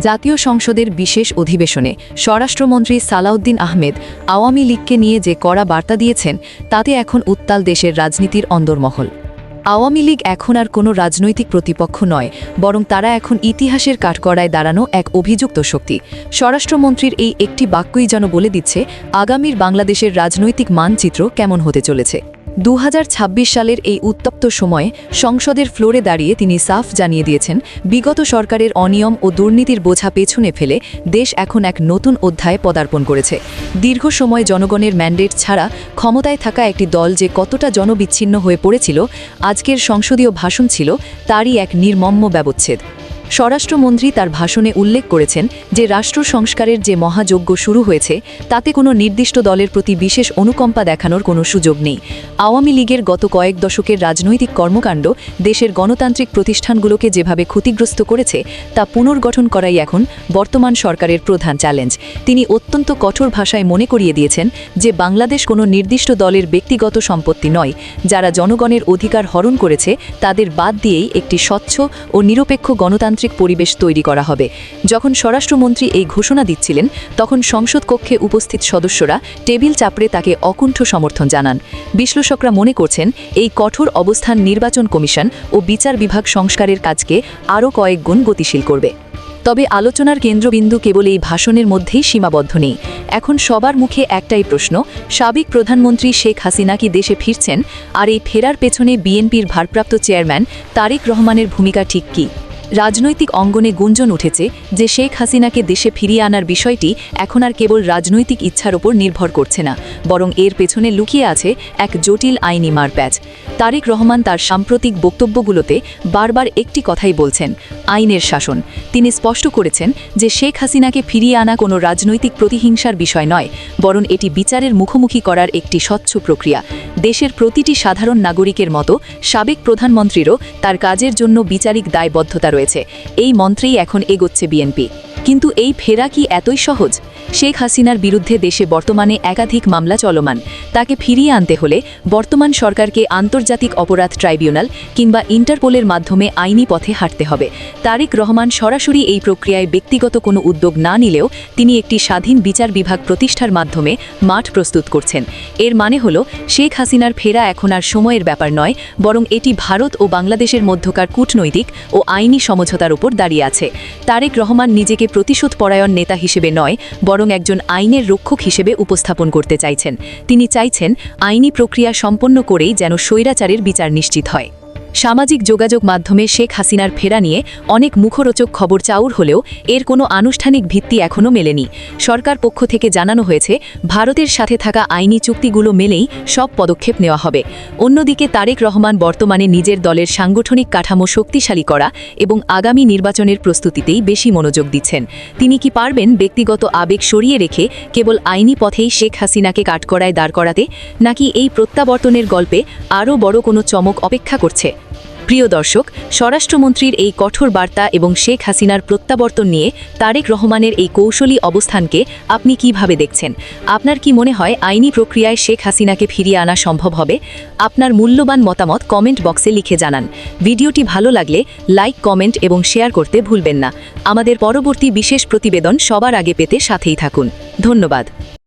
জাতীয় সংসদের বিশেষ অধিবেশনে স্বরাষ্ট্রমন্ত্রী সালাউদ্দিন আহমেদ আওয়ামী লীগকে নিয়ে যে কড়া বার্তা দিয়েছেন তাতে এখন উত্তাল দেশের রাজনীতির অন্দরমহল। আওয়ামী লীগ এখন আর কোনো রাজনৈতিক প্রতিপক্ষ নয়, বরং তারা এখন ইতিহাসের কাঠগড়ায় দাঁড়ানো এক অভিযুক্ত শক্তি। স্বরাষ্ট্রমন্ত্রীর এই একটি বাক্যই যেন বলে দিচ্ছে আগামীর বাংলাদেশের রাজনৈতিক মানচিত্র কেমন হতে চলেছে। 2026 সালের এই উত্তপ্ত সময়ে সংসদের ফ্লোরে দাঁড়িয়ে তিনি সাফ জানিয়ে দিয়েছেন, বিগত সরকারের অনিয়ম ও দুর্নীতির বোঝা পেছনে ফেলে দেশ এখন এক নতুন অধ্যায়ে পদার্পণ করেছে। দীর্ঘ সময় জনগণের ম্যান্ডেট ছাড়া ক্ষমতায় থাকা একটি দল যে কতটা জনবিচ্ছিন্ন হয়ে পড়েছিল, আজকের সংসদীয় ভাষণ ছিল তারই এক নির্মম ব্যবচ্ছেদ। স্বরাষ্ট্রমন্ত্রী তার ভাষণে উল্লেখ করেছেন যে রাষ্ট্র সংস্কারের যে মহাযজ্ঞ শুরু হয়েছে তাতে কোনো নির্দিষ্ট দলের প্রতি বিশেষ অনুকম্পা দেখানোর কোনো সুযোগ নেই। আওয়ামী লীগের গত কয়েক দশকের রাজনৈতিক কর্মকাণ্ড দেশের গণতান্ত্রিক প্রতিষ্ঠানগুলোকে যেভাবে ক্ষতিগ্রস্ত করেছে তা পুনর্গঠন করাই এখন বর্তমান সরকারের প্রধান চ্যালেঞ্জ। তিনি অত্যন্ত কঠোর ভাষায় মনে করিয়ে দিয়েছেন যে বাংলাদেশ কোনো নির্দিষ্ট দলের ব্যক্তিগত সম্পত্তি নয়। যারা জনগণের অধিকার হরণ করেছে তাদের বাদ দিয়েই একটি স্বচ্ছ ও নিরপেক্ষ গণতান্ত্রিক পরিবেশ তৈরি করা হবে। যখন স্বরাষ্ট্রমন্ত্রী এই ঘোষণা দিচ্ছিলেন তখন সংসদ কক্ষে উপস্থিত সদস্যরা টেবিল চাপড়ে তাকে অকুণ্ঠ সমর্থন জানান। বিশ্লেষকরা মনে করছেন এই কঠোর অবস্থান নির্বাচন কমিশন ও বিচার বিভাগ সংস্কারের কাজকে আরও কয়েক গুণ গতিশীল করবে। তবে আলোচনার কেন্দ্রবিন্দু কেবল এই ভাষণের মধ্যেই সীমাবদ্ধ নেই। এখন সবার মুখে একটাই প্রশ্ন, সাবেক প্রধানমন্ত্রী শেখ হাসিনা কি দেশে ফিরছেন? আর এই ফেরার পেছনে বিএনপির ভারপ্রাপ্ত চেয়ারম্যান তারেক রহমানের ভূমিকা ঠিক কী? রাজনৈতিক অঙ্গনে গুঞ্জন উঠেছে যে শেখ হাসিনাকে দেশে ফিরিয়ে আনার বিষয়টি এখন আর কেবল রাজনৈতিক ইচ্ছার ওপর নির্ভর করছে না, বরং এর পেছনে লুকিয়ে আছে এক জটিল আইনি মারপ্যাচ। তারেক রহমান তার সাম্প্রতিক বক্তব্যগুলোতে বারবার একটি কথাই বলছেন, আইনের শাসন। তিনি স্পষ্ট করেছেন যে শেখ হাসিনাকে ফিরিয়ে আনা কোনো রাজনৈতিক প্রতিহিংসার বিষয় নয়, বরং এটি বিচারের মুখোমুখি করার একটি স্বচ্ছ প্রক্রিয়া। দেশের প্রতিটি সাধারণ নাগরিকের মতো সাবেক প্রধানমন্ত্রীরও তার কাজের জন্য বিচারিক দায়বদ্ধতা রয়েছে। এই মন্ত্রেই এখন এগোচ্ছে বিএনপি। কিন্তু এই ফেরা কি এতই সহজ? শেখ হাসিনার বিরুদ্ধে দেশে বর্তমানে একাধিক মামলা চলমান। তাকে ফিরিয়ে আনতে হলে বর্তমান সরকারকে আন্তর্জাতিক অপরাধ ট্রাইব্যুনাল কিংবা ইন্টারপোলের মাধ্যমে আইনি পথে হাঁটতে হবে। তারেক রহমান সরাসরি এই প্রক্রিয়ায় ব্যক্তিগত কোনো উদ্যোগ না নিলেও তিনি একটি স্বাধীন বিচার বিভাগ প্রতিষ্ঠার মাধ্যমে মাঠ প্রস্তুত করছেন। এর মানে হলো শেখ হাসিনার ফেরা এখন আর সময়ের ব্যাপার নয়, বরং এটি ভারত ও বাংলাদেশের মধ্যকার কূটনৈতিক ও আইনি সমঝোতার উপর দাঁড়িয়ে আছে। তারেক রহমান নিজেকে প্রতিশোধপরায়ণ নেতা হিসেবে নয়, বরং একজন আইনের রক্ষক হিসেবে উপস্থাপন করতে চাইছেন। তিনি চাইছেন আইনি প্রক্রিয়া সম্পন্ন করেই যেন স্বৈরাচারের বিচার নিশ্চিত হয়। সামাজিক যোগাযোগ মাধ্যমে শেখ হাসিনার ফেরা নিয়ে অনেক মুখরোচক খবর চাউর হলেও এর কোনো আনুষ্ঠানিক ভিত্তি এখনও মেলেনি। সরকার পক্ষ থেকে জানানো হয়েছে ভারতের সাথে থাকা আইনি চুক্তিগুলো মেলেই সব পদক্ষেপ নেওয়া হবে। অন্যদিকে তারেক রহমান বর্তমানে নিজের দলের সাংগঠনিক কাঠামো শক্তিশালী করা এবং আগামী নির্বাচনের প্রস্তুতিতেই বেশি মনোযোগ দিচ্ছেন। তিনি কি পারবেন ব্যক্তিগত আবেগ সরিয়ে রেখে কেবল আইনি পথেই শেখ হাসিনাকে কাঠগড়ায় দাঁড় করাতে, নাকি এই প্রত্যাবর্তনের গল্পে আরও বড় কোনো চমক অপেক্ষা করছে? প্রিয় দর্শক, স্বরাষ্ট্রমন্ত্রীর এই কঠোর বার্তা এবং শেখ হাসিনার প্রত্যাবর্তন নিয়ে তারেক রহমানের এই কৌশলী অবস্থানকে আপনি কিভাবে দেখছেন? আপনার কি মনে হয় আইনি প্রক্রিয়ায় শেখ হাসিনাকে ফিরিয়ে আনা সম্ভব হবে? আপনার মূল্যবান মতামত কমেন্ট বক্সে লিখে জানান। ভিডিওটি ভালো লাগলে লাইক, কমেন্ট এবং শেয়ার করতে ভুলবেন না। আমাদের পরবর্তী বিশেষ প্রতিবেদন সবার আগে পেতে সাথেই থাকুন। ধন্যবাদ।